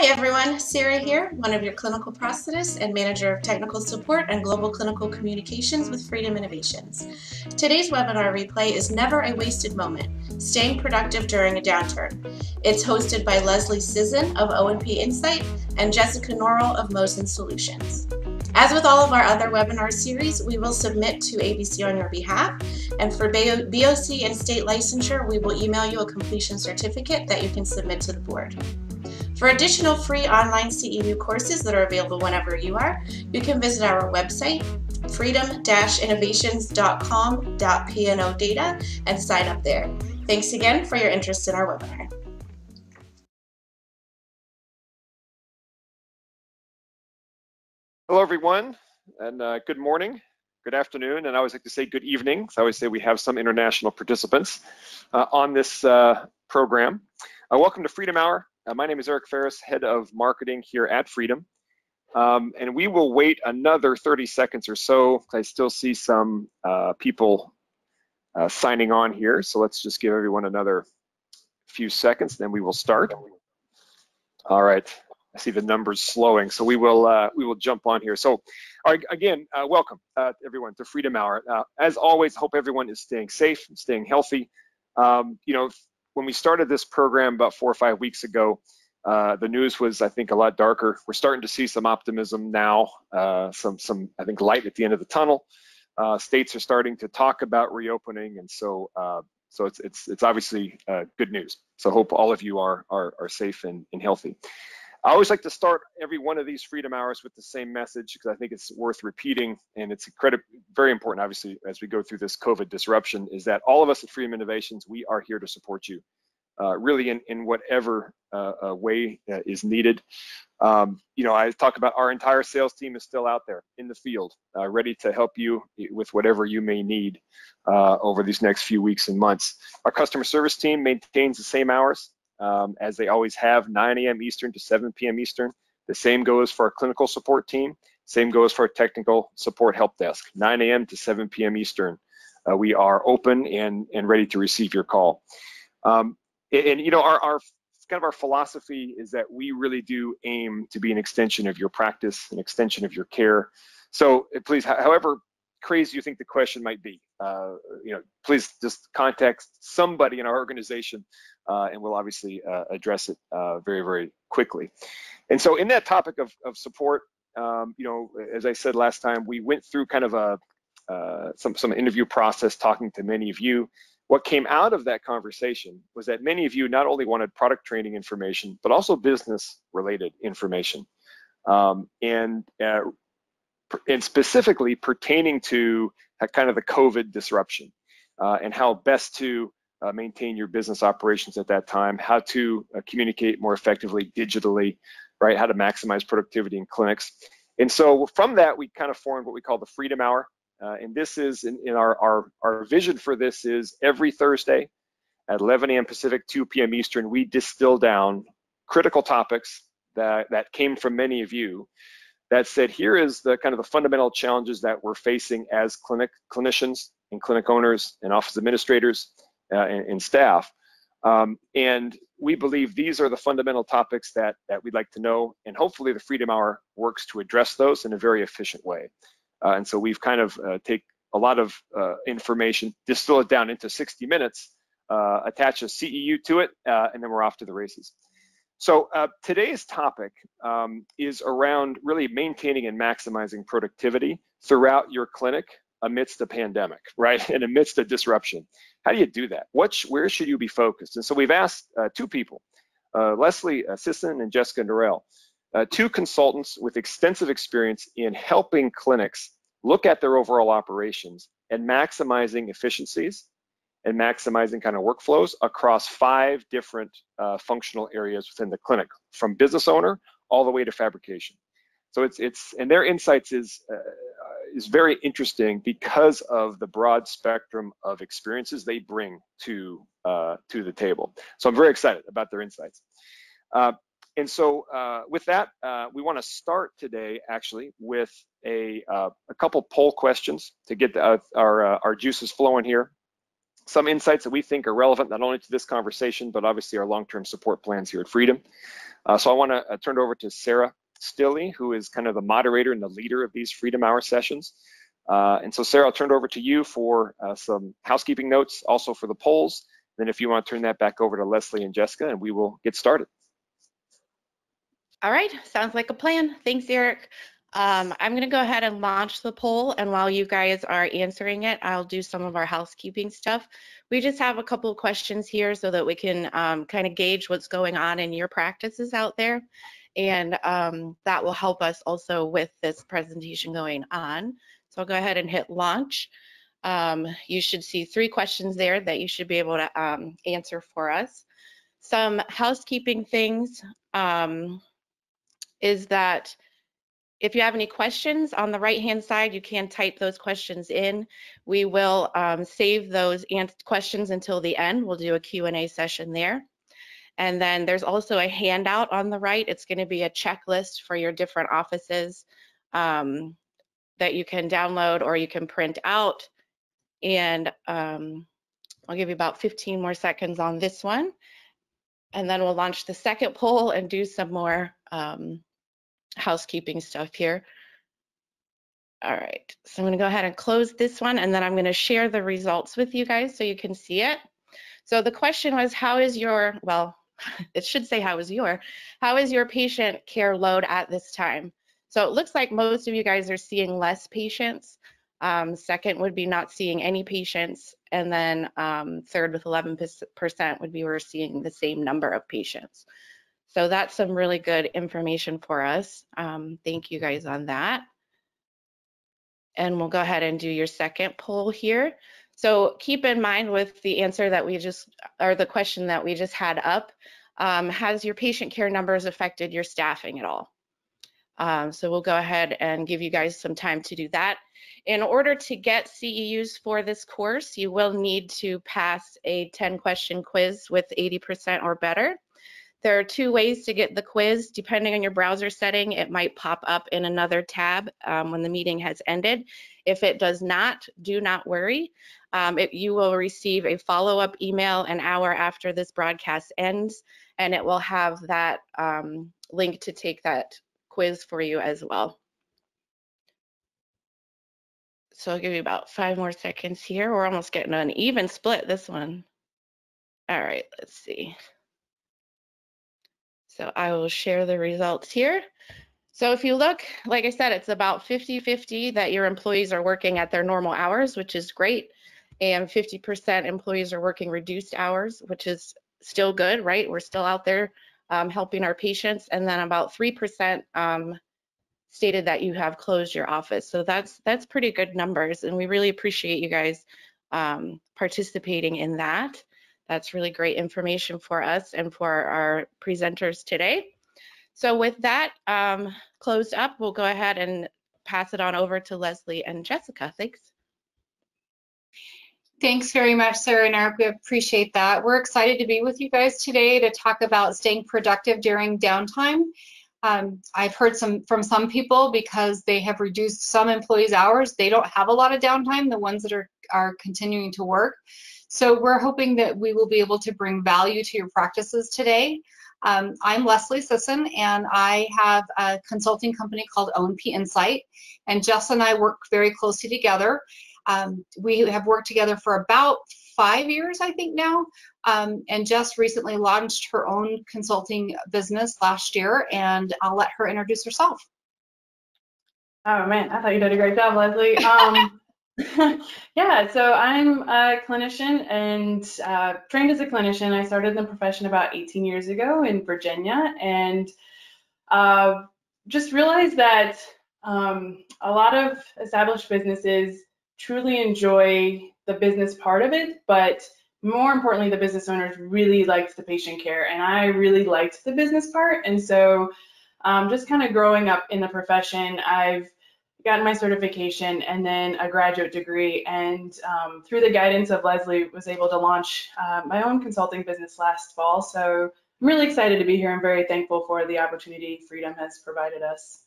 Hi everyone, Sarah here, one of your clinical prosthetists and manager of technical support and global clinical communications with Freedom Innovations. Today's webinar replay is Never a Wasted Moment, Staying Productive During a Downturn. It's hosted by Lesleigh Sisson of O&P Insight and Jessica Norrell of Mozn Solutions. As with all of our other webinar series, we will submit to ABC on your behalf, and for BOC and state licensure, we will email you a completion certificate that you can submit to the board. For additional free online CEU courses that are available whenever you are, you can visit our website, freedom-innovations.com.pno data, and sign up there. Thanks again for your interest in our webinar. Hello, everyone, and good morning, good afternoon, and I always like to say good evening. So I always say we have some international participants on this program. Welcome to Freedom Hour. My name is Eric Ferris, Head of Marketing here at Freedom, and we will wait another 30 seconds or so. I still see some people signing on here, so let's just give everyone another few seconds, then we will start. All right, I see the numbers slowing, so we will jump on here. So, all right, again, welcome everyone to Freedom Hour. As always, hope everyone is staying safe and staying healthy. You know, when we started this program about 4 or 5 weeks ago, the news was, I think, a lot darker. We're starting to see some optimism now, some I think, light at the end of the tunnel. States are starting to talk about reopening, and so it's obviously good news. So hope all of you are safe and healthy. I always like to start every one of these Freedom Hours with the same message because I think it's worth repeating, and it's very important, obviously, as we go through this COVID disruption, is that all of us at Freedom Innovations, we are here to support you, really in whatever way is needed. You know, I talk about our entire sales team is still out there in the field, ready to help you with whatever you may need over these next few weeks and months. Our customer service team maintains the same hours as they always have, 9 a.m. Eastern to 7 p.m. Eastern. The same goes for our clinical support team. Same goes for our technical support help desk, 9 a.m. to 7 p.m. Eastern. We are open and ready to receive your call. And you know, our philosophy is that we really do aim to be an extension of your practice, an extension of your care. So please, however crazy you think the question might be, you know, please just contact somebody in our organization, and we'll obviously address it very, very quickly. And so in that topic of support, you know, as I said last time, we went through kind of some interview process talking to many of you. What came out of that conversation was that many of you not only wanted product training information, but also business related information. And specifically pertaining to kind of the COVID disruption and how best to maintain your business operations at that time, how to communicate more effectively digitally, right? How to maximize productivity in clinics. And so from that, we kind of formed what we call the Freedom Hour. And this is in our vision for this is every Thursday at 11 a.m. Pacific, 2 p.m. Eastern, we distill down critical topics that came from many of you that said, here is the kind of the fundamental challenges that we're facing as clinicians and clinic owners and office administrators and staff. And we believe these are the fundamental topics that we'd like to know, and hopefully the Freedom Hour works to address those in a very efficient way. And so we've kind of take a lot of information, distill it down into 60 minutes, attach a CEU to it, and then we're off to the races. So today's topic is around really maintaining and maximizing productivity throughout your clinic amidst a pandemic, right? And amidst a disruption. How do you do that? Where should you be focused? And so we've asked two people, Lesleigh Sisson and Jessica Norrell, two consultants with extensive experience in helping clinics look at their overall operations and maximizing efficiencies and maximizing kind of workflows across 5 different functional areas within the clinic, from business owner all the way to fabrication. So and their insights is very interesting because of the broad spectrum of experiences they bring to the table. So I'm very excited about their insights. And so with that, we want to start today actually with a couple poll questions to get our juices flowing here. some insights that we think are relevant not only to this conversation, but obviously our long-term support plans here at Freedom. So I want to turn it over to Sarah Stilley, who is kind of the moderator and the leader of these Freedom Hour sessions. And so Sarah, I'll turn it over to you for some housekeeping notes, also for the polls. Then if you want to turn that back over to Leslie and Jessica, and we will get started. All right, sounds like a plan. Thanks, Eric. I'm going to go ahead and launch the poll, and while you guys are answering it, I'll do some of our housekeeping stuff. We just have a couple of questions here so that we can kind of gauge what's going on in your practices out there, and that will help us also with this presentation going on. So I'll go ahead and hit launch. You should see 3 questions there that you should be able to answer for us. Some housekeeping things is that if you have any questions on the right-hand side, you can type those questions in. We will save those questions until the end. We'll do a Q&A session there. And then there's also a handout on the right. It's going to be a checklist for your different offices that you can download or you can print out. And I'll give you about 15 more seconds on this one. And then we'll launch the second poll and do some more housekeeping stuff here. All right, so I'm going to go ahead and close this one, and then I'm going to share the results with you guys so you can see it. So the question was, how is your, well, it should say how is your patient care load at this time? So it looks like most of you guys are seeing less patients. Second would be not seeing any patients, and then third with 11% would be we're seeing the same number of patients. So that's some really good information for us. Thank you guys on that. And we'll go ahead and do your second poll here. So keep in mind with the answer that we just, or the question that we just had up, has your patient care numbers affected your staffing at all? So we'll go ahead and give you guys some time to do that. In order to get CEUs for this course, you will need to pass a 10-question quiz with 80% or better. There are 2 ways to get the quiz. Depending on your browser setting, it might pop up in another tab when the meeting has ended. If it does not, do not worry. You will receive a follow-up email an hour after this broadcast ends, and it will have that link to take that quiz for you as well. So I'll give you about 5 more seconds here. We're almost getting an even split this one. All right, let's see. So I will share the results here. So if you look, like I said, it's about 50-50 that your employees are working at their normal hours, which is great. And 50% employees are working reduced hours, which is still good, right? We're still out there helping our patients. And then about 3% stated that you have closed your office. So that's pretty good numbers. And we really appreciate you guys participating in that. That's really great information for us and for our presenters today. So with that closed up, we'll go ahead and pass it on over to Leslie and Jessica. Thanks. Thanks very much, Sarah and Eric. We appreciate that. We're excited to be with you guys today to talk about staying productive during downtime. I've heard from some people because they have reduced some employees' hours. They don't have a lot of downtime, the ones that are continuing to work. So we're hoping that we will be able to bring value to your practices today. I'm Lesleigh Sisson, and I have a consulting company called O&P Insight, and Jess and I work very closely together. We have worked together for about 5 years, I think now, and Jess recently launched her own consulting business last year, and I'll let her introduce herself. Oh man, I thought you did a great job, Leslie. Yeah, so I'm a clinician and trained as a clinician. I started in the profession about 18 years ago in Virginia, and just realized that a lot of established businesses truly enjoy the business part of it, but more importantly, the business owners really liked the patient care, and I really liked the business part. And so just kind of growing up in the profession, I've gotten my certification and then a graduate degree, and through the guidance of Leslie, was able to launch my own consulting business last fall. So I'm really excited to be here. I'm very thankful for the opportunity Freedom has provided us.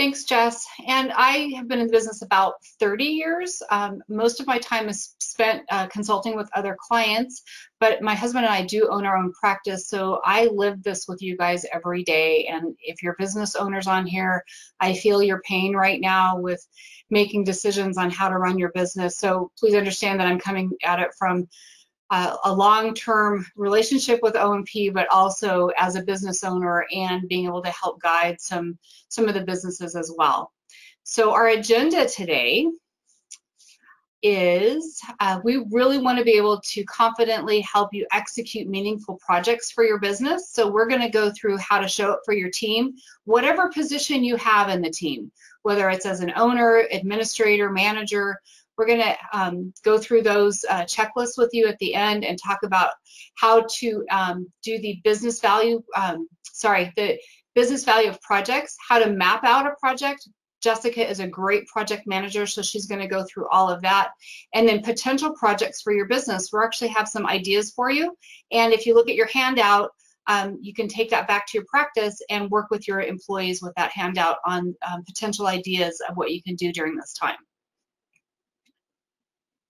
Thanks, Jess. And I have been in business about 30 years. Most of my time is spent consulting with other clients, but my husband and I do own our own practice, so I live this with you guys every day. And if you're business owners on here, I feel your pain right now with making decisions on how to run your business. So please understand that I'm coming at it from a long-term relationship with O&P, but also as a business owner and being able to help guide some of the businesses as well. So our agenda today is we really want to be able to confidently help you execute meaningful projects for your business. So we're going to go through how to show up for your team, whatever position you have in the team, whether it's as an owner, administrator, manager. We're going to go through those checklists with you at the end and talk about how to do the business value, the business value of projects, how to map out a project. Jessica is a great project manager, so she's going to go through all of that. And then potential projects for your business. We actually have some ideas for you. And if you look at your handout, you can take that back to your practice and work with your employees with that handout on potential ideas of what you can do during this time.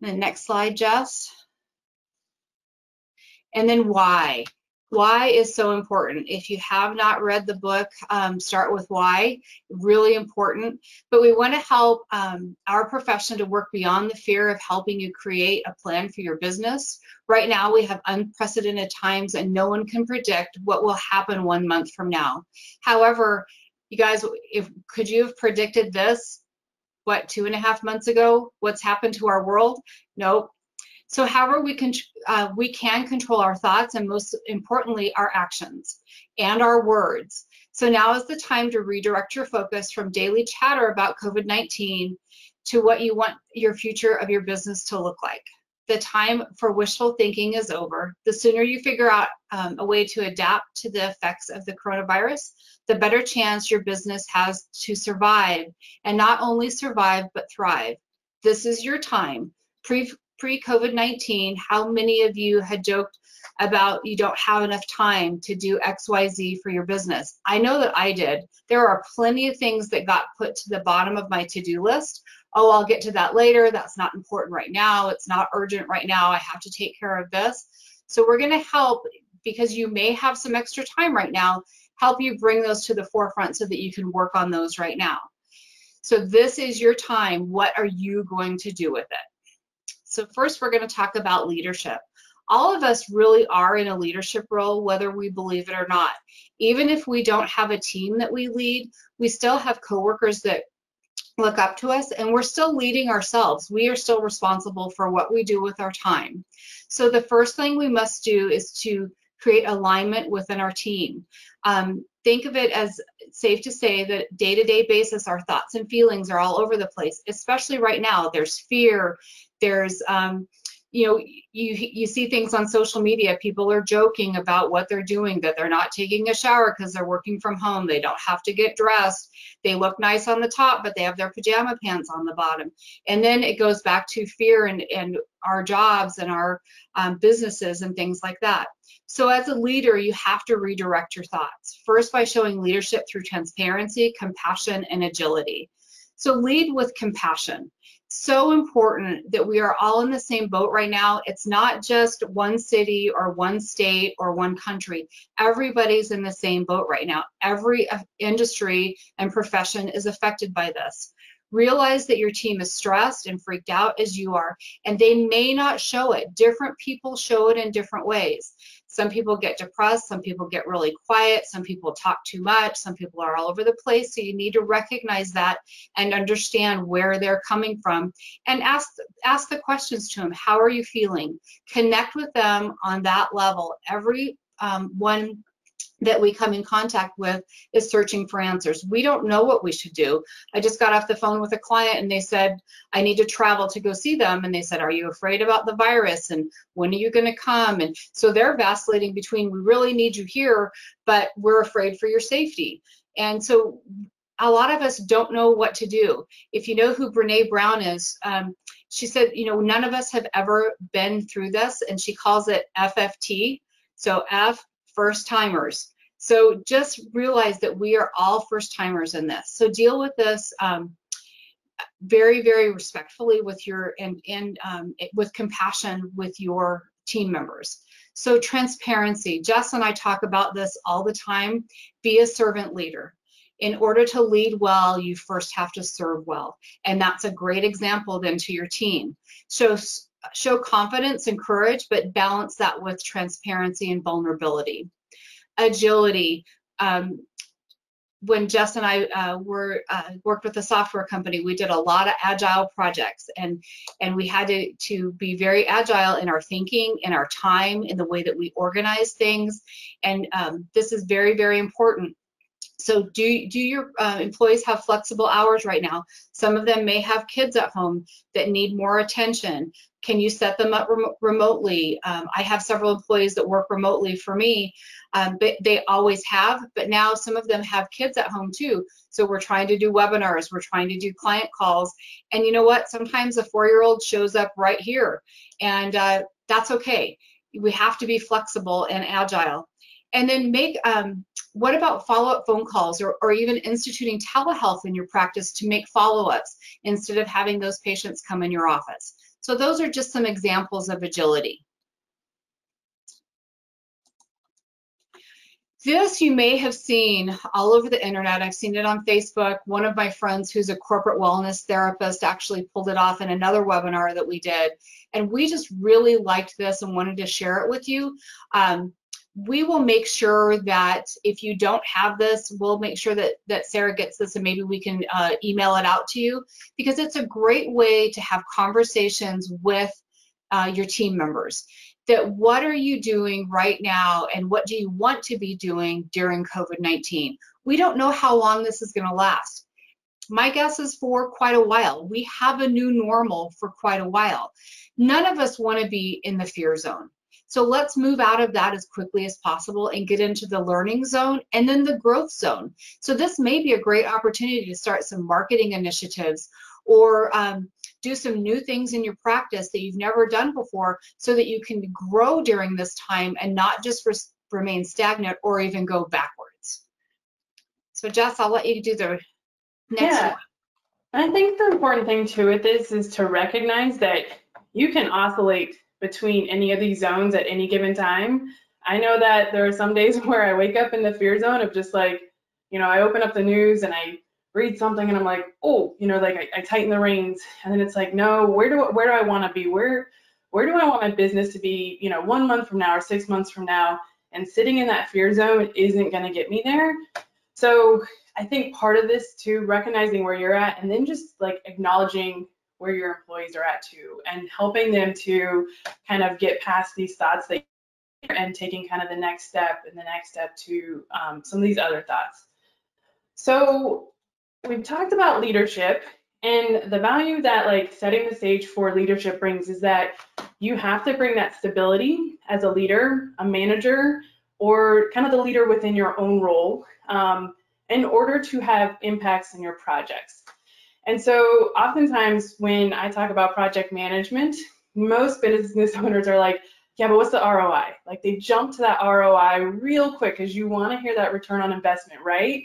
The next slide, Jess. And then why. Why is so important. If you have not read the book, start with why, really important. But we want to help our profession to work beyond the fear of helping you create a plan for your business. Right now, we have unprecedented times and no one can predict what will happen 1 month from now. However, you guys, could you have predicted this? What, 2.5 months ago? What's happened to our world? Nope. So however we can control our thoughts and most importantly, our actions and our words. So now is the time to redirect your focus from daily chatter about COVID-19 to what you want your future of your business to look like. The time for wishful thinking is over. The sooner you figure out a way to adapt to the effects of the coronavirus, the better chance your business has to survive, and not only survive, but thrive. This is your time. Pre-COVID-19, how many of you had joked about you don't have enough time to do XYZ for your business? I know that I did. There are plenty of things that got put to the bottom of my to-do list. Oh, I'll get to that later. That's not important right now. It's not urgent right now. I have to take care of this. So we're going to help, because you may have some extra time right now, help you bring those to the forefront so that you can work on those right now. So this is your time. What are you going to do with it? So first, we're going to talk about leadership. All of us really are in a leadership role, whether we believe it or not. Even if we don't have a team that we lead, we still have coworkers that look up to us, and we're still leading ourselves. We are still responsible for what we do with our time. So the first thing we must do is to create alignment within our team. Think of it as safe to say that day-to-day basis, our thoughts and feelings are all over the place, especially right now. There's fear, there's you see things on social media. People are joking about what they're doing, that they're not taking a shower because they're working from home. They don't have to get dressed. They look nice on the top, but they have their pajama pants on the bottom. And then it goes back to fear and our jobs and our businesses and things like that. So as a leader, you have to redirect your thoughts. First, by showing leadership through transparency, compassion, and agility. So lead with compassion. So important that we are all in the same boat right now. It's not just one city or one state or one country. Everybody's in the same boat right now. Every industry and profession is affected by this. Realize that your team is stressed and freaked out as you are, and they may not show it. Different people show it in different ways. Some people get depressed, some people get really quiet, some people talk too much, some people are all over the place. So you need to recognize that and understand where they're coming from, and ask the questions to them. How are you feeling? Connect with them on that level. Every one that we come in contact with is searching for answers. We don't know what we should do. I just got off the phone with a client and they said, I need to travel to go see them. And they said, are you afraid about the virus? And when are you going to come? And so they're vacillating between, we really need you here, but we're afraid for your safety. And so a lot of us don't know what to do. If you know who Brene Brown is, she said, none of us have ever been through this, and she calls it FFT. So F, first timers. So just realize that we are all first timers in this. So deal with this very, very respectfully with your and with compassion with your team members. So transparency. Jess and I talk about this all the time. Be a servant leader. In order to lead well, you first have to serve well. And that's a great example then to your team. Show confidence and courage, but balance that with transparency and vulnerability. Agility. When Jess and I worked with a software company, we did a lot of agile projects, and we had to be very agile in our thinking, in our time, in the way that we organize things. And this is very, very important. So do your employees have flexible hours right now? Some of them may have kids at home that need more attention. Can you set them up remotely? I have several employees that work remotely for me, but they always have, but now some of them have kids at home too. So we're trying to do webinars, we're trying to do client calls. And you know what? Sometimes a 4-year-old shows up right here, and that's okay. We have to be flexible and agile. And then what about follow-up phone calls, or even instituting telehealth in your practice to make follow-ups instead of having those patients come in your office? So those are just some examples of agility. This you may have seen all over the internet. I've seen it on Facebook. One of my friends who's a corporate wellness therapist actually pulled it off in another webinar that we did. And we just really liked this and wanted to share it with you. We will make sure that if you don't have this, we'll make sure that Sarah gets this, and maybe we can email it out to you, because it's a great way to have conversations with your team members. That what are you doing right now, and what do you want to be doing during COVID-19? We don't know how long this is going to last. My guess is for quite a while. We have a new normal for quite a while. None of us want to be in the fear zone. So let's move out of that as quickly as possible and get into the learning zone and then the growth zone. So this may be a great opportunity to start some marketing initiatives, or do some new things in your practice that you've never done before, so that you can grow during this time and not just remain stagnant or even go backwards. So Jess, I'll let you do the next one. I think the important thing too with this is to recognize that you can oscillate between any of these zones at any given time. I know that there are some days where I wake up in the fear zone of just like, I open up the news and I read something and I'm like, oh, like I tighten the reins, and then it's like, no, where do I want to be? Where do I want my business to be, 1 month from now or 6 months from now? And sitting in that fear zone isn't going to get me there. So I think part of this too, recognizing where you're at, and then just like acknowledging where your employees are at too, and helping them to kind of get past these thoughts and taking kind of the next step to some of these other thoughts. So we've talked about leadership, and the value that like setting the stage for leadership brings is that you have to bring that stability as a leader, a manager, or kind of the leader within your own role in order to have impacts in your projects. And so oftentimes when I talk about project management, most business owners are like, yeah, but what's the ROI? Like they jump to that ROI real quick because you want to hear that return on investment, right?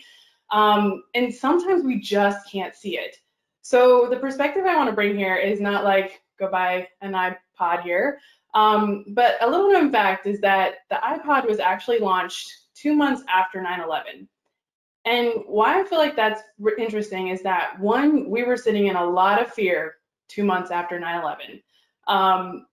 And sometimes we just can't see it. So the perspective I want to bring here is not like go buy an iPod here, but a little known fact is that the iPod was actually launched 2 months after 9/11. And why I feel like that's interesting is that, one, we were sitting in a lot of fear 2 months after 9/11.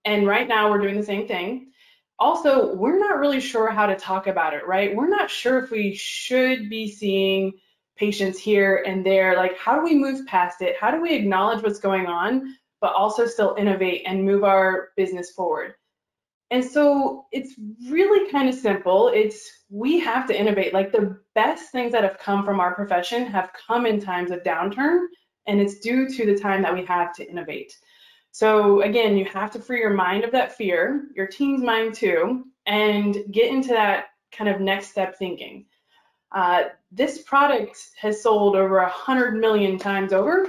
And right now we're doing the same thing. Also, we're not really sure how to talk about it, right? We're not sure if we should be seeing patients here and there. Like, how do we move past it? How do we acknowledge what's going on, but also still innovate and move our business forward? And so it's really kind of simple. We have to innovate. Like the best things that have come from our profession have come in times of downturn, and it's due to the time that we have to innovate. So again, you have to free your mind of that fear, your team's mind too, and get into that kind of next step thinking. This product has sold over 100 million times over,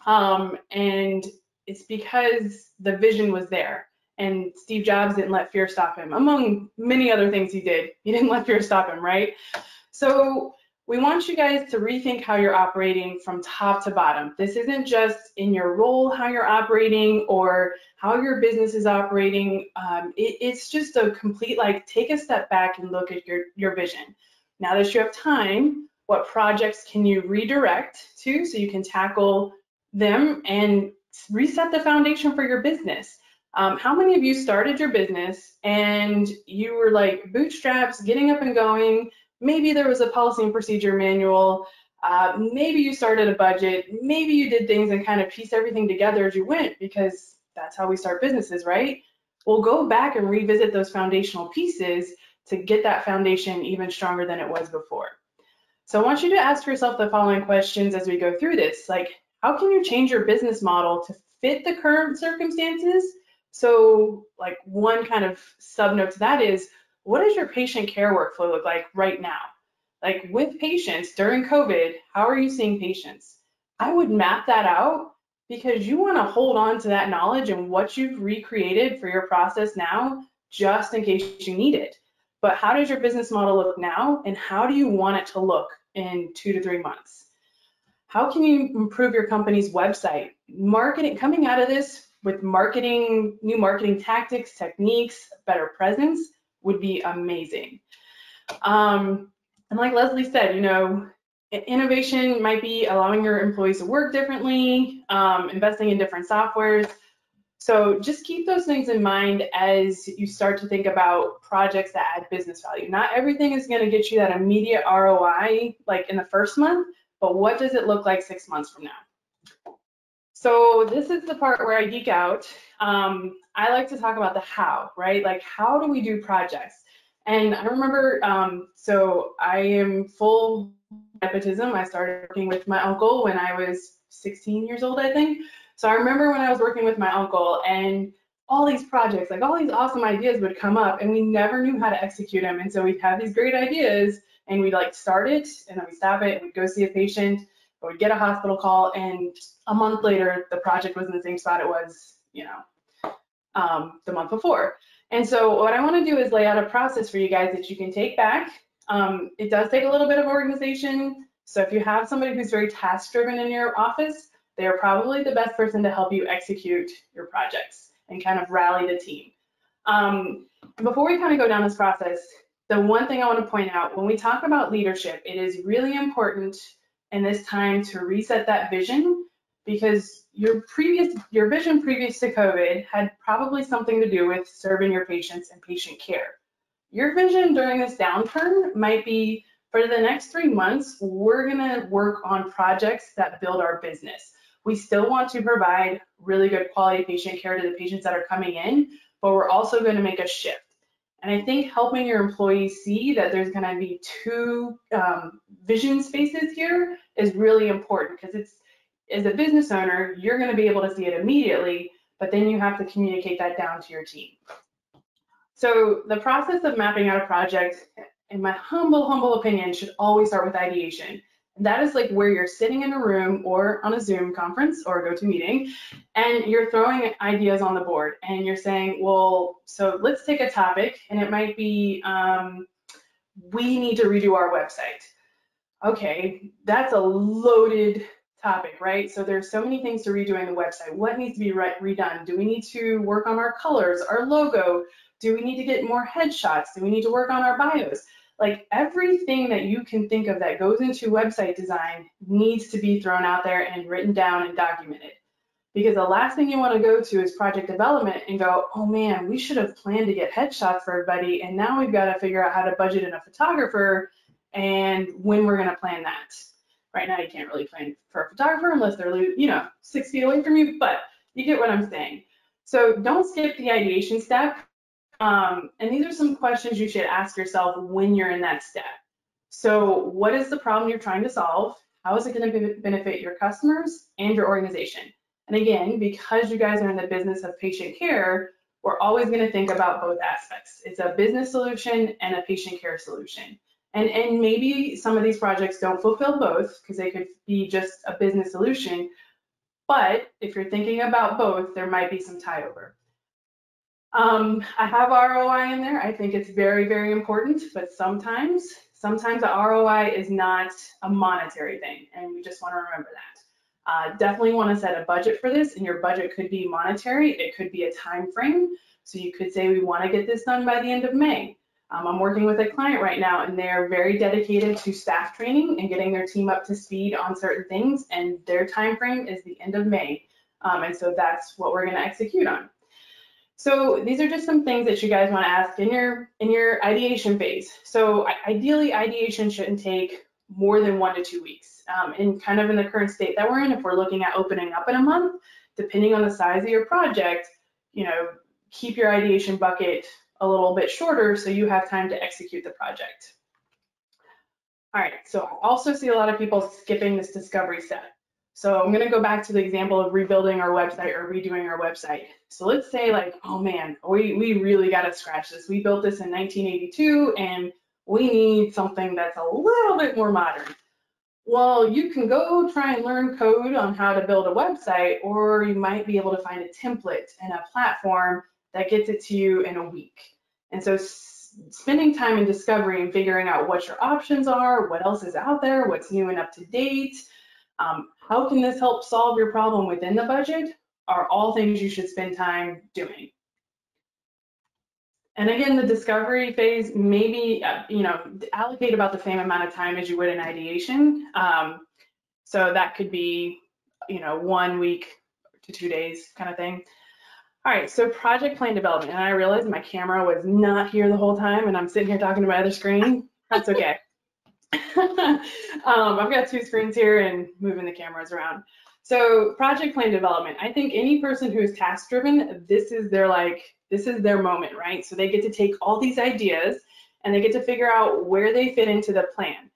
and it's because the vision was there. And Steve Jobs didn't let fear stop him, among many other things he did. He didn't let fear stop him, right? So we want you guys to rethink how you're operating from top to bottom. This isn't just in your role how you're operating or how your business is operating. It's just a complete, like, take a step back and look at your vision. Now that you have time, what projects can you redirect to so you can tackle them and reset the foundation for your business? How many of you started your business and you were like bootstraps, getting up and going? Maybe there was a policy and procedure manual. Maybe you started a budget. Maybe you did things and kind of pieced everything together as you went, because that's how we start businesses, right? We'll go back and revisit those foundational pieces to get that foundation even stronger than it was before. So I want you to ask yourself the following questions as we go through this. Like, how can you change your business model to fit the current circumstances? So, like, one kind of sub-note to that is, what does your patient care workflow look like right now? Like, with patients during COVID, how are you seeing patients? I would map that out, because you want to hold on to that knowledge and what you've recreated for your process now, just in case you need it. But how does your business model look now, and how do you want it to look in 2 to 3 months? How can you improve your company's website? Marketing, coming out of this with marketing, new marketing tactics, techniques, better presence would be amazing. And like Leslie said, you know, innovation might be allowing your employees to work differently, investing in different softwares. So just keep those things in mind as you start to think about projects that add business value. Not everything is going to get you that immediate ROI like in the first month, but what does it look like 6 months from now? So this is the part where I geek out. I like to talk about the how, right? Like, how do we do projects? And I remember, so I am full nepotism. I started working with my uncle when I was 16 years old, I think. So I remember when I was working with my uncle, and all these projects, like all these awesome ideas would come up, and we never knew how to execute them. And so we'd have these great ideas, and we'd like start it, and then we'd stop it, and we'd go see a patient, or we'd get a hospital call, and a month later, the project was in the same spot it was, you know, the month before. And so what I want to do is lay out a process for you guys that you can take back. It does take a little bit of organization. So if you have somebody who's very task-driven in your office, they are probably the best person to help you execute your projects and kind of rally the team. Before we kind of go down this process, the one thing I want to point out, when we talk about leadership, it is really important in this time to reset that vision, because your vision previous to COVID had probably something to do with serving your patients and patient care. Your vision during this downturn might be, for the next 3 months, we're going to work on projects that build our business. We still want to provide really good quality patient care to the patients that are coming in, but we're also going to make a shift. And I think helping your employees see that there's going to be two vision spaces here is really important, because it's, as a business owner, you're going to be able to see it immediately, but then you have to communicate that down to your team. So the process of mapping out a project, in my humble opinion, should always start with ideation. And that is like where you're sitting in a room or on a Zoom conference or a GoToMeeting, and you're throwing ideas on the board, and you're saying, well, so let's take a topic, and it might be, we need to redo our website. Okay, that's a loaded topic, right? So there's so many things to redoing the website. What needs to be redone? Do we need to work on our colors, our logo? Do we need to get more headshots? Do we need to work on our bios? Like, everything that you can think of that goes into website design needs to be thrown out there and written down and documented. Because the last thing you want to go to is project development and go, oh man, we should have planned to get headshots for everybody, and now we've got to figure out how to budget in a photographer and when we're going to plan that. Right now, you can't really plan for a photographer unless they're, you know, 6 feet away from you, but you get what I'm saying. So don't skip the ideation step. And these are some questions you should ask yourself when you're in that step. So what is the problem you're trying to solve? How is it going to benefit your customers and your organization? And again, because you guys are in the business of patient care, we're always going to think about both aspects. It's a business solution and a patient care solution. And maybe some of these projects don't fulfill both, because they could be just a business solution. But if you're thinking about both, there might be some tie over. I have ROI in there. I think it's very, very important, but sometimes the ROI is not a monetary thing, and we just want to remember that. Definitely want to set a budget for this, and your budget could be monetary. It could be a time frame. So you could say we want to get this done by the end of May. I'm working with a client right now, and they're very dedicated to staff training and getting their team up to speed on certain things, and their time frame is the end of May. And so that's what we're going to execute on. So these are just some things that you guys want to ask in your ideation phase. So ideally, ideation shouldn't take more than 1 to 2 weeks. And kind of in the current state that we're in, if we're looking at opening up in a month, depending on the size of your project, you know, keep your ideation bucket a little bit shorter so you have time to execute the project. All right, so I also see a lot of people skipping this discovery step. So I'm gonna go back to the example of rebuilding our website or redoing our website. So let's say like, oh man, we really gotta scratch this. We built this in 1982 and we need something that's a little bit more modern. Well, you can go try and learn code on how to build a website, or you might be able to find a template and a platform that gets it to you in a week. And so spending time in discovery and figuring out what your options are, what else is out there, what's new and up to date, how can this help solve your problem within the budget, are all things you should spend time doing. And again, the discovery phase, maybe, allocate about the same amount of time as you would in ideation. So that could be, 1 week to 2 days kind of thing. All right, so project plan development. And I realized my camera was not here the whole time and I'm sitting here talking to my other screen. That's okay. I've got 2 screens here and moving the cameras around. So project plan development, I think any person who is task driven, this is their moment, right? So they get to take all these ideas and they get to figure out where they fit into the plan.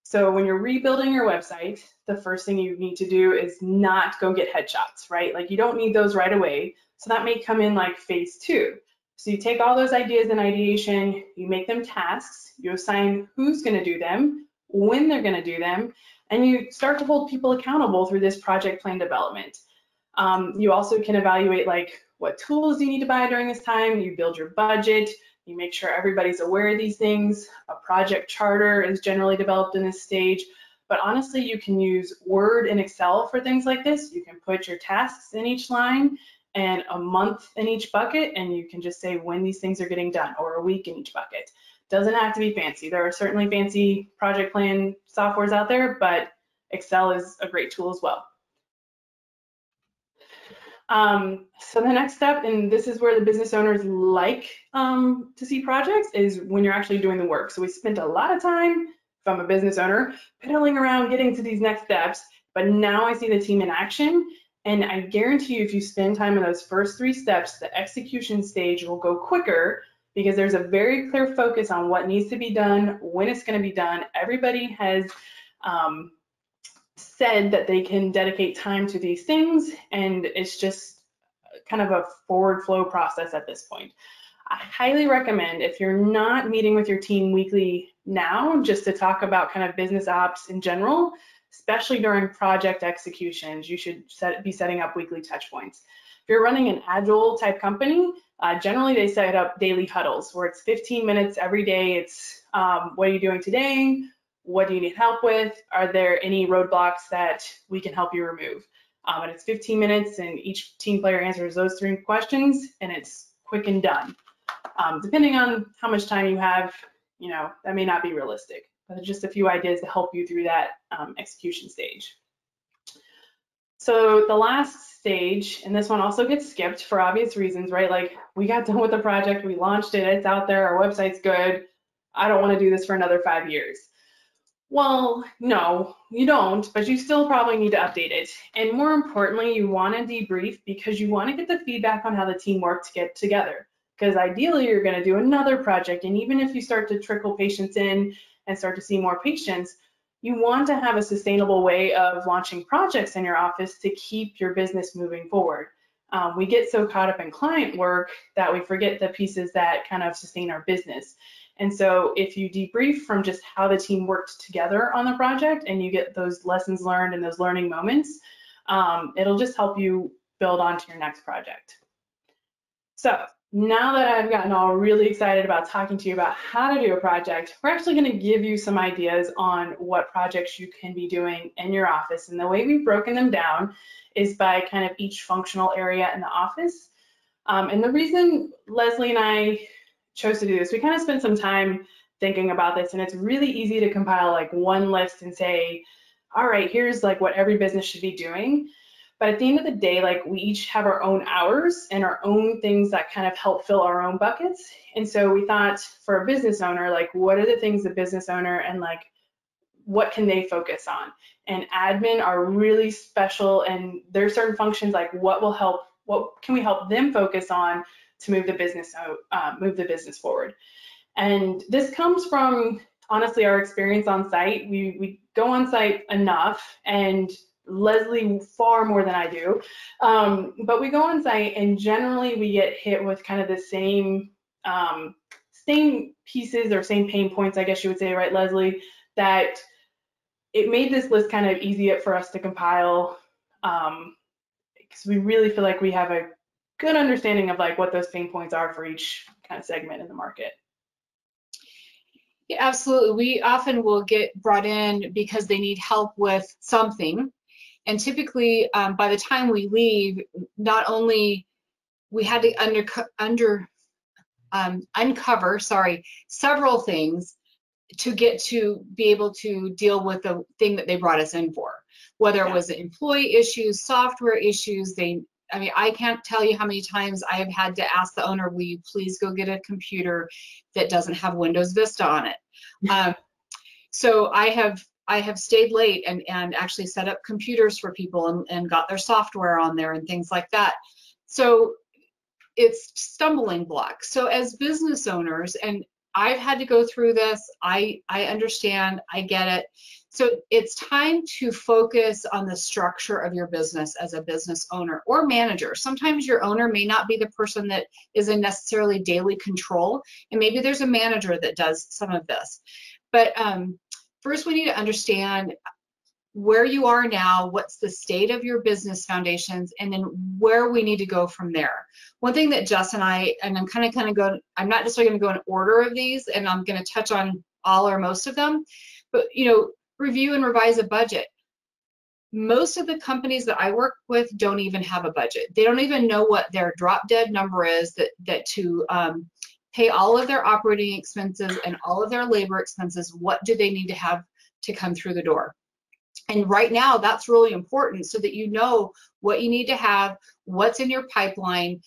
So when you're rebuilding your website, the first thing you need to do is not go get headshots, right? Like you don't need those right away. So that may come in like phase 2. So you take all those ideas in ideation, you make them tasks, you assign who's going to do them, when they're going to do them, and you start to hold people accountable through this project plan development. You also can evaluate like what tools you need to buy during this time, you build your budget, you make sure everybody's aware of these things. A project charter is generally developed in this stage, but honestly, you can use Word and Excel for things like this. You can put your tasks in each line and a month in each bucket, and you can just say when these things are getting done, or a week in each bucket. Doesn't have to be fancy. There are certainly fancy project plan softwares out there, but Excel is a great tool as well. So the next step, and this is where the business owners like to see projects, is when you're actually doing the work. So we spent a lot of time, if I'm a business owner, piddling around getting to these next steps, but now I see the team in action. And I guarantee you, if you spend time in those first 3 steps, the execution stage will go quicker because there's a very clear focus on what needs to be done, when it's going to be done. Everybody has said that they can dedicate time to these things, and it's just kind of a forward flow process at this point. I highly recommend, if you're not meeting with your team weekly now, just to talk about kind of business ops in general, especially during project executions, you should be setting up weekly touch points. If you're running an agile type company, generally they set up daily huddles where it's 15 minutes every day. It's what are you doing today? What do you need help with? Are there any roadblocks that we can help you remove? And it's 15 minutes and each team player answers those 3 questions and it's quick and done. Depending on how much time you have, that may not be realistic, but just a few ideas to help you through that execution stage. So the last stage, and this one also gets skipped for obvious reasons, right? Like we got done with the project, we launched it, it's out there, our website's good. I don't want to do this for another 5 years. Well, no, you don't, but you still probably need to update it. And more importantly, you want to debrief because you want to get the feedback on how the team worked to get together. Because ideally, you're going to do another project. And even if you start to trickle patients in and start to see more patients, you want to have a sustainable way of launching projects in your office to keep your business moving forward. We get so caught up in client work that we forget the pieces that kind of sustain our business. And so if you debrief from just how the team worked together on the project and you get those lessons learned and those learning moments, it'll just help you build onto your next project. So now that I've gotten all really excited about talking to you about how to do a project, we're actually going to give you some ideas on what projects you can be doing in your office. And the way we've broken them down is by kind of each functional area in the office. And the reason Leslie and I chose to do this, we kind of spent some time thinking about this, and it's really easy to compile like one list and say, all right, here's like what every business should be doing. But at the end of the day, like we each have our own hours and our own things that kind of help fill our own buckets. And so we thought for a business owner, like what are the things the business owner and like what can they focus on? And admin are really special, and there's certain functions like what can we help them focus on to move the business forward. And this comes from honestly our experience on site. We go on site enough, and Leslie far more than I do, but we go on site and generally we get hit with kind of the same pieces or same pain points, I guess you would say, right, Leslie, that it made this list kind of easy for us to compile, because we really feel like we have a good understanding of like what those pain points are for each kind of segment in the market. Yeah, absolutely. We often will get brought in because they need help with something. And typically, by the time we leave, not only we had to uncover several things to get to be able to deal with the thing that they brought us in for, whether it was employee issues, software issues. I mean, I can't tell you how many times I have had to ask the owner, will you please go get a computer that doesn't have Windows Vista on it? So I have stayed late and actually set up computers for people and got their software on there and things like that. So it's stumbling blocks. So as business owners, and I've had to go through this, I understand, I get it. So it's time to focus on the structure of your business as a business owner or manager. Sometimes your owner may not be the person that is in necessarily daily control, and maybe there's a manager that does some of this. But first, we need to understand where you are now, what's the state of your business foundations, and then where we need to go from there. One thing that Jess and I'm I'm not necessarily going to go in order of these, and I'm going to touch on all or most of them, but review and revise a budget. Most of the companies that I work with don't even have a budget. They don't even know what their drop dead number is that to pay all of their operating expenses and all of their labor expenses. What do they need to have to come through the door? And right now, that's really important so that you know what you need to have, what's in your pipeline,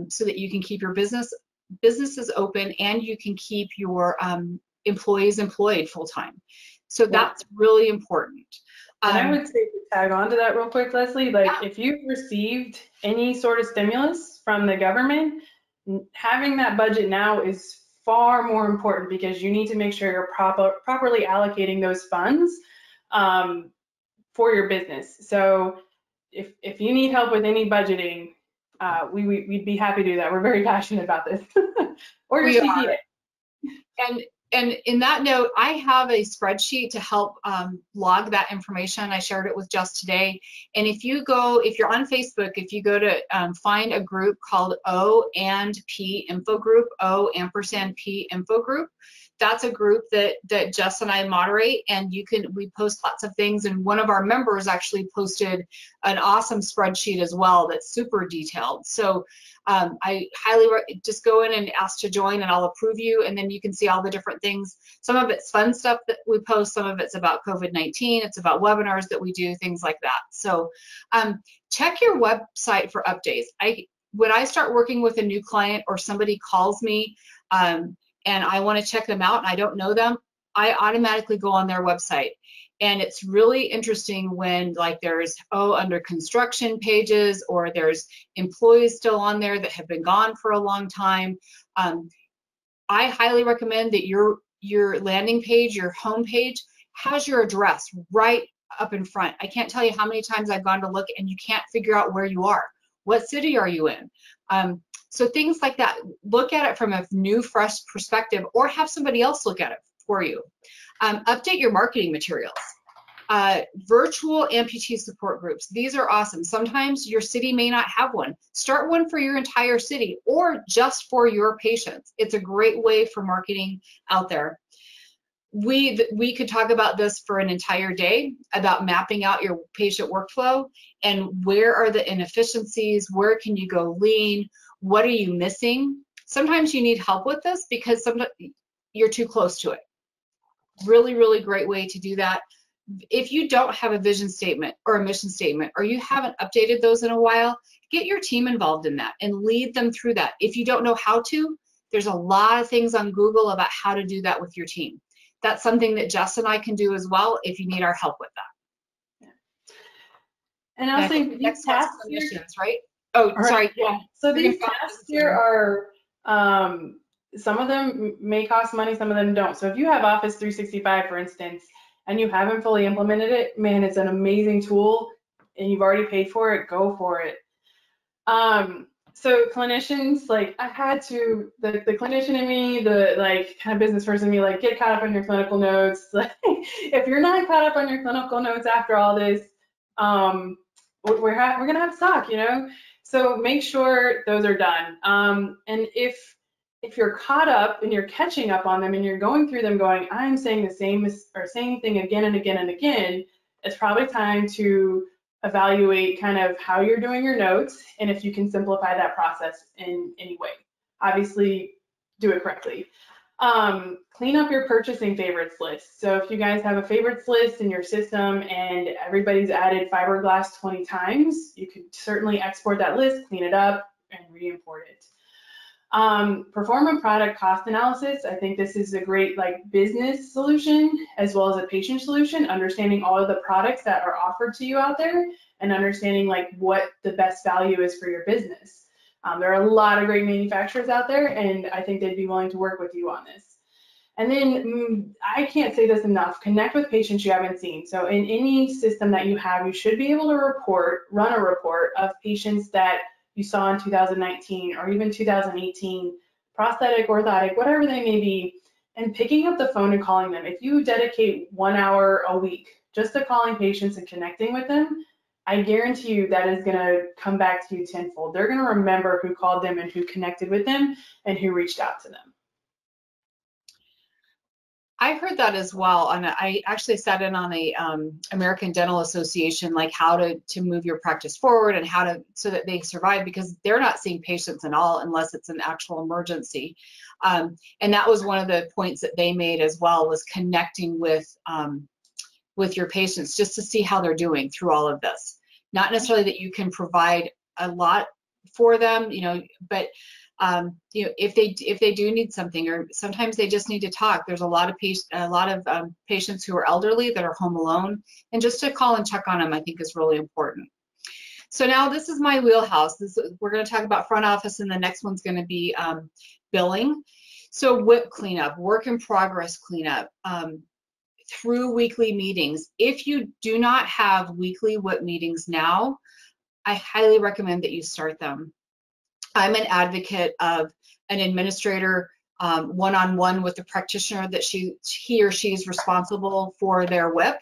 so that you can keep your businesses open and you can keep your employees employed full time. So that's really important. And I would say to tag on to that real quick, Leslie, like if you've received any sort of stimulus from the government, having that budget now is far more important because you need to make sure you're properly allocating those funds for your business. So if you need help with any budgeting, we'd be happy to do that. We're very passionate about this. Or your CPA. And in that note, I have a spreadsheet to help log that information. I shared it with Jess today. And if you're on Facebook, if you go to find a group called O&P Info Group, O&P Info Group, that's a group that Jess and I moderate, and we post lots of things. And one of our members actually posted an awesome spreadsheet as well that's super detailed. So I highly just go in and ask to join, and I'll approve you, and then you can see all the different things. Some of it's fun stuff that we post, some of it's about COVID-19, it's about webinars that we do, things like that. So check your website for updates. When I start working with a new client or somebody calls me and I want to check them out and I don't know them, I automatically go on their website. And it's really interesting when like there's under construction pages, or there's employees still on there that have been gone for a long time. I highly recommend that your landing page, your home page, has your address right up in front. I can't tell you how many times I've gone to look and you can't figure out where you are. What city are you in? So things like that. Look at it from a new, fresh perspective, or have somebody else look at it for you. Update your marketing materials. Virtual amputee support groups. These are awesome. Sometimes your city may not have one. Start one for your entire city or just for your patients. It's a great way for marketing out there. We could talk about this for an entire day, about mapping out your patient workflow and where are the inefficiencies, where can you go lean, what are you missing. Sometimes you need help with this because sometimes you're too close to it. Really, really great way to do that. If you don't have a vision statement or a mission statement, or you haven't updated those in a while, get your team involved in that and lead them through that. If you don't know how to, there's a lot of things on Google about how to do that with your team. That's something that Jess and I can do as well if you need our help with that. And I'll say next tasks missions, right? Oh, right. Sorry. Yeah. So these tasks here are, some of them may cost money, some of them don't. So if you have Office 365, for instance, and you haven't fully implemented it, man, it's an amazing tool and you've already paid for it, go for it. So clinicians, like I had to, the clinician in me, the like kind of business person in me, like get caught up on your clinical notes. Like if you're not caught up on your clinical notes after all this, we're gonna have stock, you know? So make sure those are done. And if you're caught up and you're catching up on them and you're going through them going, I'm saying the same or same thing again and again and again, it's probably time to evaluate kind of how you're doing your notes and if you can simplify that process in any way. Obviously, do it correctly. Clean up your purchasing favorites list. So if you guys have a favorites list in your system and everybody's added fiberglass 20 times, you could certainly export that list, clean it up, and re-import it. Perform a product cost analysis. I think this is a great like business solution as well as a patient solution, understanding all of the products that are offered to you out there and understanding like what the best value is for your business. There are a lot of great manufacturers out there and I think they'd be willing to work with you on this. And then I can't say this enough, connect with patients you haven't seen. So in any system that you have, you should be able to run a report of patients that you saw in 2019 or even 2018, prosthetic, orthotic, whatever they may be, and picking up the phone and calling them. If you dedicate 1 hour a week just to calling patients and connecting with them, I guarantee you that is gonna come back to you tenfold. They're gonna remember who called them and who connected with them and who reached out to them. I heard that as well, and I actually sat in on a American Dental Association, like how to move your practice forward and how to so that they survive, because they're not seeing patients at all unless it's an actual emergency. And that was one of the points that they made as well, was connecting with your patients just to see how they're doing through all of this. Not necessarily that you can provide a lot for them, you know, but you know, if they do need something, or sometimes they just need to talk. There's a lot of patients who are elderly that are home alone, and just to call and check on them, I think is really important. So now this is my wheelhouse. We're going to talk about front office, and the next one's going to be billing. So WIP cleanup, work in progress cleanup, through weekly meetings. If you do not have weekly WIP meetings now, I highly recommend that you start them. I'm an advocate of an administrator one-on-one with the practitioner that he or she is responsible for their WIP.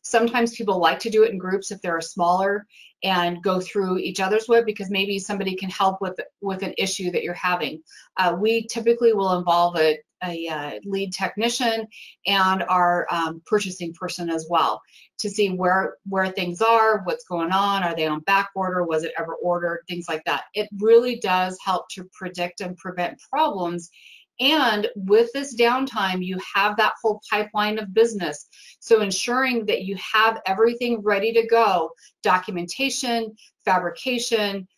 Sometimes people like to do it in groups if they're smaller and go through each other's WIP, because maybe somebody can help with an issue that you're having. We typically will involve a lead technician and our purchasing person as well, to see where things are, what's going on, are they on back order, was it ever ordered, things like that. It really does help to predict and prevent problems. And with this downtime, you have that whole pipeline of business. So ensuring that you have everything ready to go, documentation, fabrication,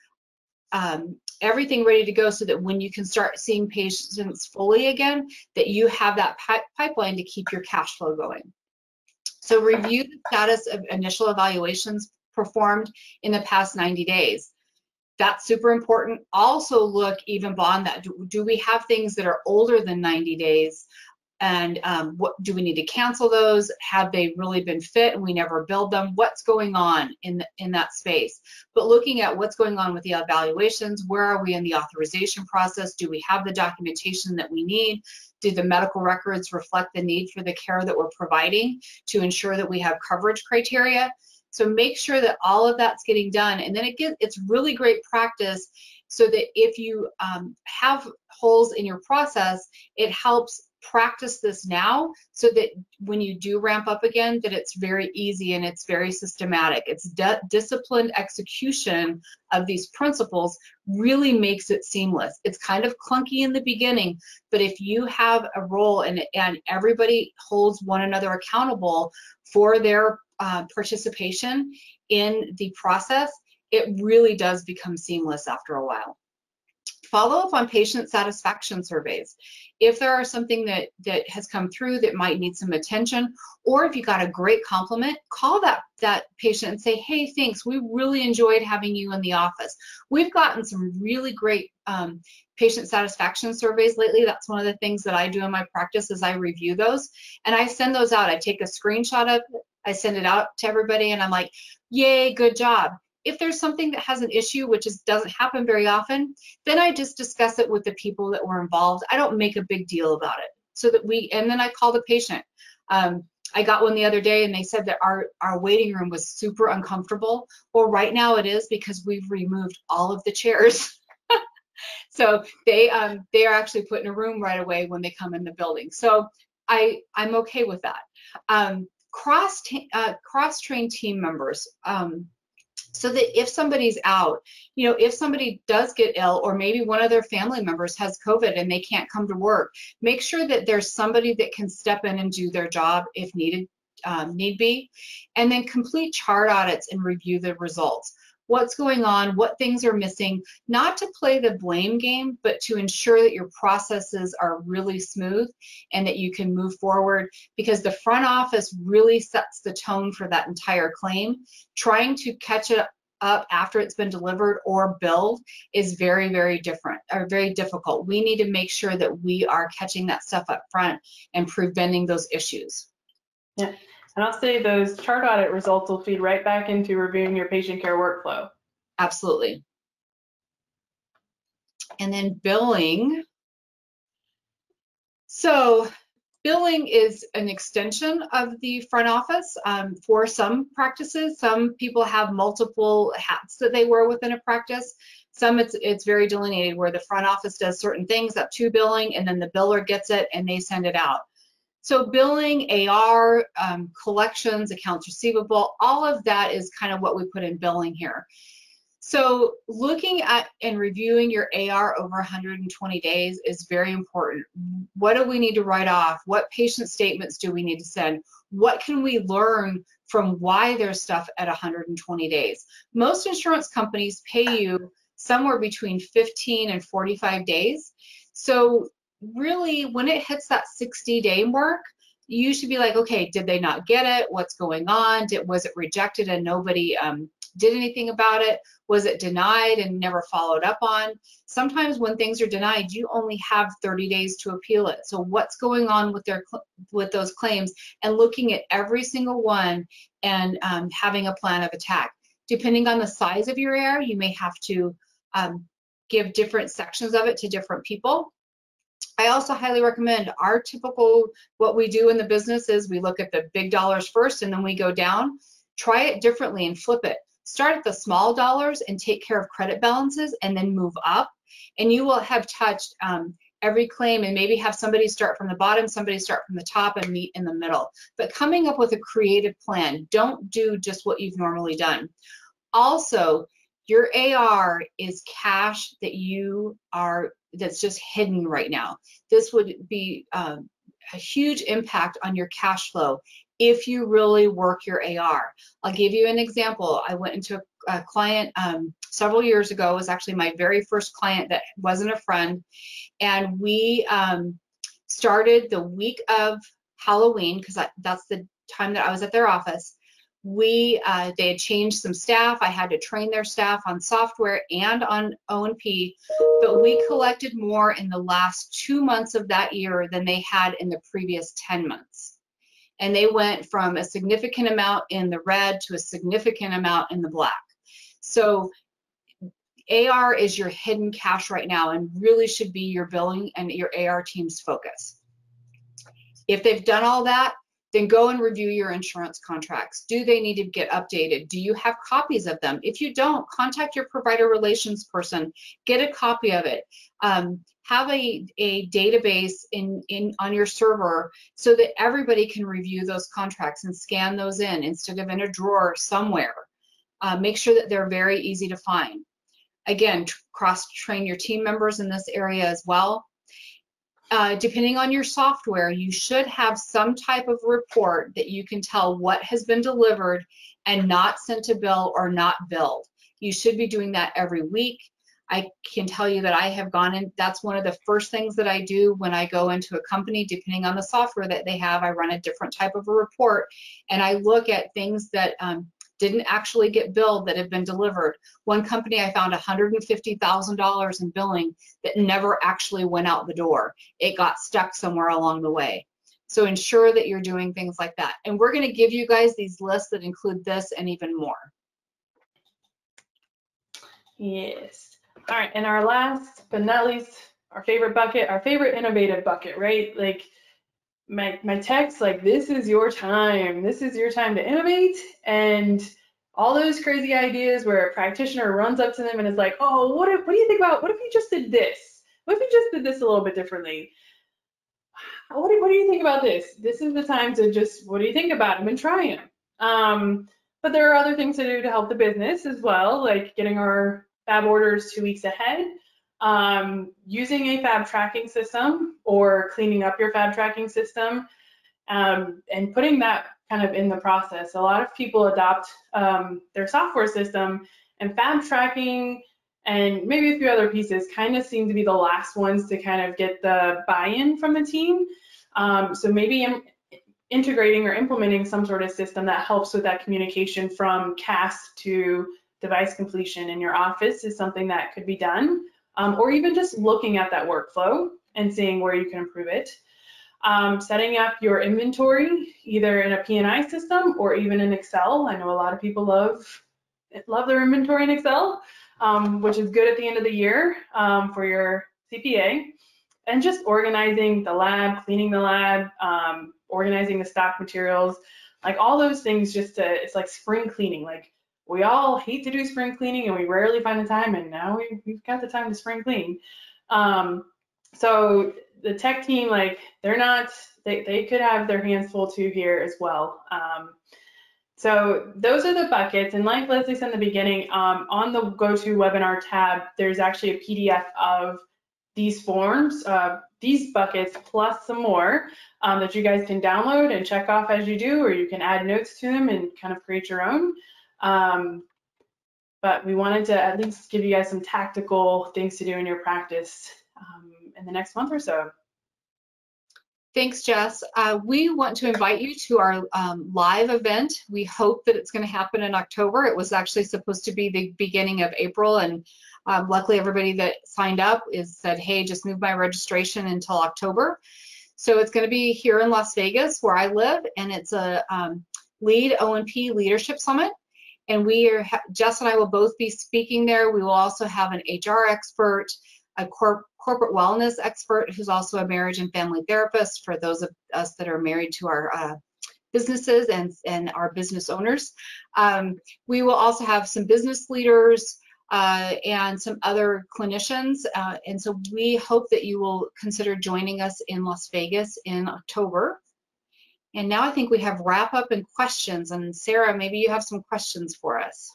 everything ready to go, so that when you can start seeing patients fully again, that you have that pipeline to keep your cash flow going. So review the status of initial evaluations performed in the past 90 days. That's super important. Also look even beyond that. Do we have things that are older than 90 days And what do we need to cancel those? Have they really been fit and we never billed them? What's going on in that space? But looking at what's going on with the evaluations, where are we in the authorization process? Do we have the documentation that we need? Do the medical records reflect the need for the care that we're providing to ensure that we have coverage criteria? So make sure that all of that's getting done. And then it's really great practice so that if you have holes in your process, it helps practice this now so that when you do ramp up again, that it's very easy and it's very systematic. It's disciplined execution of these principles really makes it seamless. It's kind of clunky in the beginning, but if you have a role and everybody holds one another accountable for their participation in the process, it really does become seamless after a while. Follow up on patient satisfaction surveys. If there are something that has come through that might need some attention, or if you got a great compliment, call that patient and say, hey, thanks, we really enjoyed having you in the office. We've gotten some really great patient satisfaction surveys lately. That's one of the things that I do in my practice is I review those and I send those out. I take a screenshot of it, I send it out to everybody and I'm like, yay, good job. If there's something that has an issue, which doesn't happen very often, then I just discuss it with the people that were involved. I don't make a big deal about it. So that and then I call the patient. I got one the other day and they said that our waiting room was super uncomfortable. Well, right now it is because we've removed all of the chairs. So they are actually put in a room right away when they come in the building. So I'm okay with that. Cross-train team members. So that if somebody's out, if somebody does get ill or maybe one of their family members has COVID and they can't come to work, make sure that there's somebody that can step in and do their job if need be, and then complete chart audits and review the results. What's going on, what things are missing, not to play the blame game, but to ensure that your processes are really smooth and that you can move forward, because the front office really sets the tone for that entire claim. Trying to catch it up after it's been delivered or billed is very, very difficult. We need to make sure that we are catching that stuff up front and preventing those issues. Yeah. And I'll say those chart audit results will feed right back into reviewing your patient care workflow. Absolutely. And then billing. So billing is an extension of the front office for some practices. Some people have multiple hats that they wear within a practice. Some it's very delineated where the front office does certain things up to billing and then the biller gets it and they send it out. So billing, AR, collections, accounts receivable, all of that is kind of what we put in billing here. So looking at and reviewing your AR over 120 days is very important. What do we need to write off? What patient statements do we need to send? What can we learn from why there's stuff at 120 days? Most insurance companies pay you somewhere between 15 and 45 days. So really, when it hits that 60-day mark, you should be like, okay, did they not get it? What's going on? Was it rejected and nobody did anything about it? Was it denied and never followed up on? Sometimes when things are denied, you only have 30 days to appeal it. So what's going on with those claims, and looking at every single one and having a plan of attack. Depending on the size of your AR, you may have to give different sections of it to different people. I also highly recommend our typical, what we do in the business is we look at the big dollars first and then we go down. Try it differently and flip it. Start at the small dollars and take care of credit balances and then move up. And you will have touched every claim and maybe have somebody start from the bottom, somebody start from the top and meet in the middle. But coming up with a creative plan, don't do just what you've normally done. Also, your AR is cash that's just hidden right now. This would be a huge impact on your cash flow if you really work your AR. I'll give you an example. I went into a client several years ago. It was actually my very first client that wasn't a friend. And we started the week of Halloween, because that's the time that I was at their office. They had changed some staff. I had to train their staff on software and on O&P, but we collected more in the last 2 months of that year than they had in the previous 10 months. And they went from a significant amount in the red to a significant amount in the black. So AR is your hidden cash right now and really should be your billing and your AR team's focus. If they've done all that, then go and review your insurance contracts. Do they need to get updated? Do you have copies of them? If you don't, contact your provider relations person, get a copy of it. Have a database on your server so that everybody can review those contracts and scan those in instead of in a drawer somewhere. Make sure that they're very easy to find. Again, cross-train your team members in this area as well. Depending on your software, you should have some type of report that you can tell what has been delivered and not sent to bill or not billed. You should be doing that every week. I can tell you that I have gone in, that's one of the first things that I do when I go into a company, depending on the software that they have. I run a different type of a report and I look at things that didn't actually get billed that have been delivered. One company, I found $150,000 in billing that never actually went out the door. It got stuck somewhere along the way. So ensure that you're doing things like that. And we're gonna give you guys these lists that include this and even more. Yes. All right, and our last but not least, our favorite bucket, our favorite innovative bucket, right? Like my text, like, this is your time. This is your time to innovate. And all those crazy ideas where a practitioner runs up to them and is like, oh, what do you think about, what if you just did this? What if you just did this a little bit differently? What do you think about this? This is the time to just, what do you think about them and try them. But there are other things to do to help the business as well, like getting our fab orders 2 weeks ahead, using a fab tracking system or cleaning up your fab tracking system, and putting that kind of in the process. A lot of people adopt their software system, and fab tracking and maybe a few other pieces kind of seem to be the last ones to kind of get the buy-in from the team. So maybe integrating or implementing some sort of system that helps with that communication from CAS to device completion in your office is something that could be done, or even just looking at that workflow and seeing where you can improve it. Setting up your inventory either in a P&I system or even in Excel. I know a lot of people love their inventory in Excel, which is good at the end of the year for your CPA. And just organizing the lab, cleaning the lab, organizing the stock materials, like all those things. It's like spring cleaning. Like, we all hate to do spring cleaning and we rarely find the time, and now we've got the time to spring clean. So the tech team, like, they could have their hands full too here as well. So those are the buckets, and like Leslie said in the beginning, on the GoToWebinar tab, there's actually a PDF of these forms, these buckets, plus some more that you guys can download and check off as you do, or you can add notes to them and kind of create your own. But we wanted to at least give you guys some tactical things to do in your practice in the next month or so. Thanks, Jess. We want to invite you to our live event. We hope that it's going to happen in October. It was actually supposed to be the beginning of April, and luckily everybody that signed up said, hey, just move my registration until October. So it's going to be here in Las Vegas, where I live, and it's a Lead O&P Leadership Summit. And Jess and I will both be speaking there. We will also have an HR expert, a corporate wellness expert who's also a marriage and family therapist for those of us that are married to our businesses and our business owners. We will also have some business leaders and some other clinicians. And so we hope that you will consider joining us in Las Vegas in October. And now I think we have wrap up and questions. And Sarah, maybe you have some questions for us.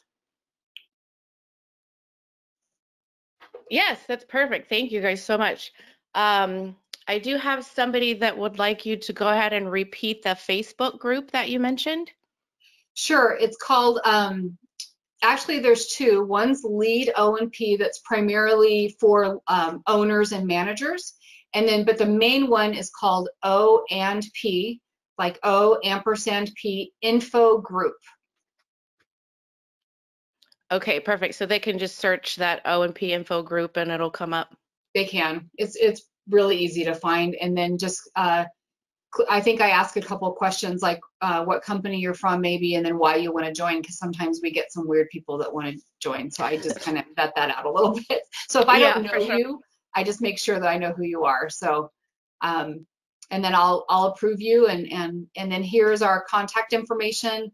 Yes, that's perfect. Thank you guys so much. I do have somebody that would like you to go ahead and repeat the Facebook group that you mentioned. Sure. It's called, actually there's two. One's Lead O&P, that's primarily for owners and managers. And then, but the main one is called O&P, like O&P info group. Okay, perfect. So they can just search that O&P info group and it'll come up. They can. It's really easy to find. And then just, I think I ask a couple of questions like what company you're from maybe, and then why you want to join, because sometimes we get some weird people that want to join. So I just kind of vet that out a little bit. So if I don't know you, I just make sure that I know who you are. So, and then I'll approve you, and then here's our contact information.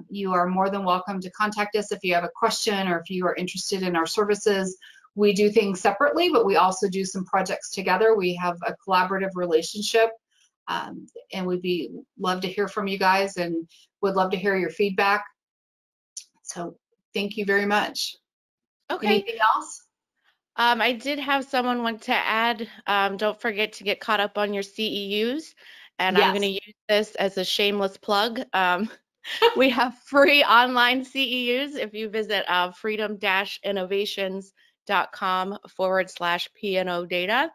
You are more than welcome to contact us if you have a question or if you are interested in our services. We do things separately, but we also do some projects together. We have a collaborative relationship. And we'd love to hear from you guys and would love to hear your feedback. So thank you very much. Okay. Anything else? I did have someone want to add, don't forget to get caught up on your CEUs. And yes. I'm going to use this as a shameless plug. We have free online CEUs if you visit freedom-innovations.com/PNO data.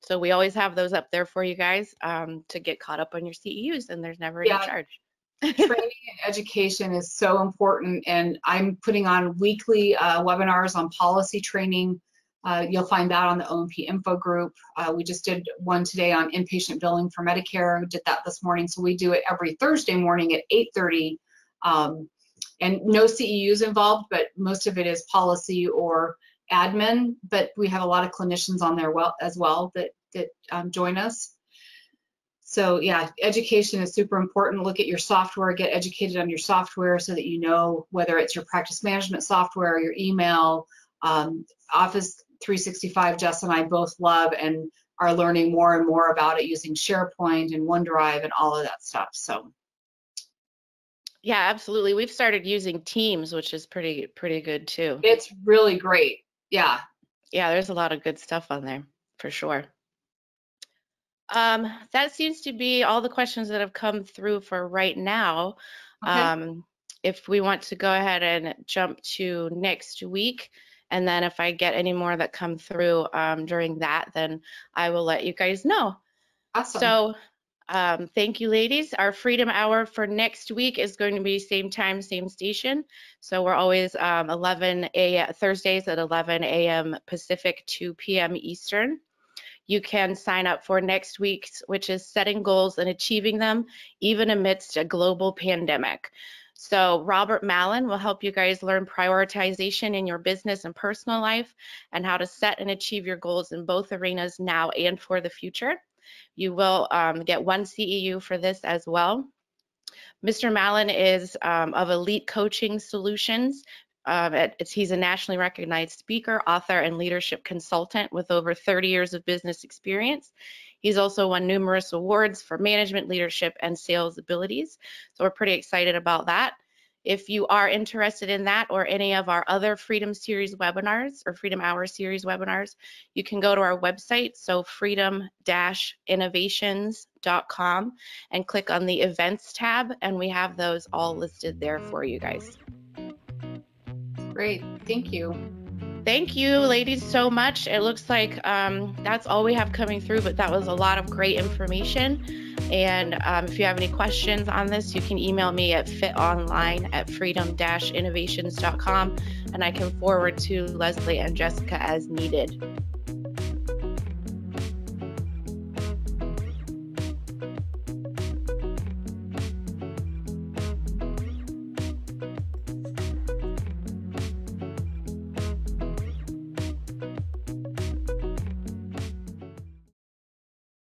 So we always have those up there for you guys to get caught up on your CEUs, and there's never any charge. Training and education is so important, and I'm putting on weekly webinars on policy training. You'll find that on the O&P info group. We just did one today on inpatient billing for Medicare. We did that this morning. So we do it every Thursday morning at 8:30. And no CEUs involved, but most of it is policy or admin, but we have a lot of clinicians on there as well that join us. So yeah, education is super important. Look at your software, get educated on your software so that you know whether it's your practice management software, or your email, Office 365. Jess and I both love and are learning more and more about it using SharePoint and OneDrive and all of that stuff. So yeah, absolutely. We've started using Teams, which is pretty good too. It's really great. Yeah. Yeah, there's a lot of good stuff on there for sure. That seems to be all the questions that have come through for right now. Okay. If we want to go ahead and jump to next week, and then if I get any more that come through during that, then I will let you guys know. Awesome. So thank you, ladies. Our Freedom Hour for next week is going to be same time, same station. So we're always Thursdays at 11 a.m. Pacific, 2 p.m. Eastern. You can sign up for next week's, which is setting goals and achieving them, even amidst a global pandemic. So Robert Mallon will help you guys learn prioritization in your business and personal life and how to set and achieve your goals in both arenas now and for the future. You will get one CEU for this as well. Mr. Mallon is of Elite Coaching Solutions. He's a nationally recognized speaker, author, and leadership consultant with over 30 years of business experience. He's also won numerous awards for management, leadership, and sales abilities. So we're pretty excited about that. If you are interested in that or any of our other Freedom Series webinars or Freedom Hour Series webinars, you can go to our website, so freedom-innovations.com, and click on the events tab, and we have those all listed there for you guys. Great, thank you. Thank you, ladies, so much. It looks like that's all we have coming through, but that was a lot of great information. And if you have any questions on this, you can email me at fitonline@freedom-innovations.com, and I can forward to Lesleigh and Jessica as needed.